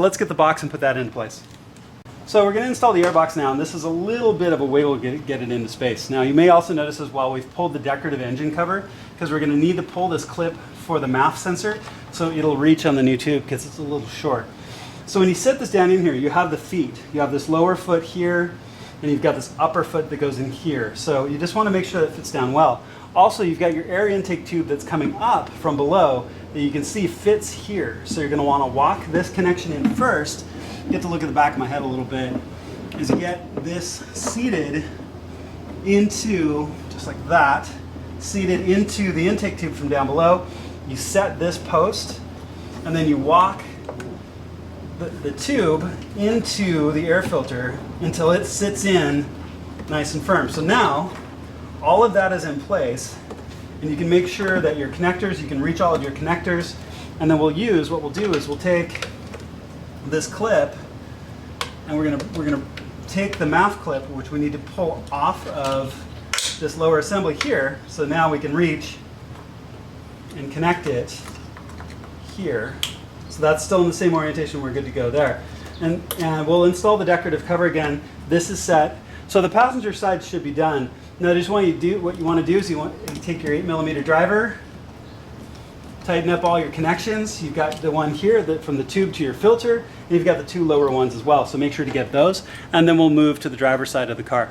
Let's get the box and put that into place. So we're going to install the air box now, and this is a little bit of a wiggle to get it into space. Now you may also notice as well we've pulled the decorative engine cover because we're going to need to pull this clip for the MAF sensor so it'll reach on the new tube because it's a little short. So when you set this down in here, you have the feet. You have this lower foot here, and you've got this upper foot that goes in here. So you just want to make sure that it fits down well. Also, you've got your air intake tube that's coming up from below that you can see fits here. So you're going to want to walk this connection in first. Get to look at the back of my head a little bit. Is get this seated into, just like that, seated into the intake tube from down below. You set this post, and then you walk the tube into the air filter until it sits in nice and firm. So now, all of that is in place, and you can make sure that your connectors, you can reach all of your connectors, and then what we'll do is we'll take this clip, and we're gonna take the MAF clip, which we need to pull off of this lower assembly here, so now we can reach and connect it here. So that's still in the same orientation, we're good to go there. And we'll install the decorative cover again. This is set. So the passenger side should be done. Now I just want you to do, what you want to do is you take your 8mm driver, tighten up all your connections. You've got the one here from the tube to your filter, and you've got the two lower ones as well. So make sure to get those, and then we'll move to the driver's side of the car.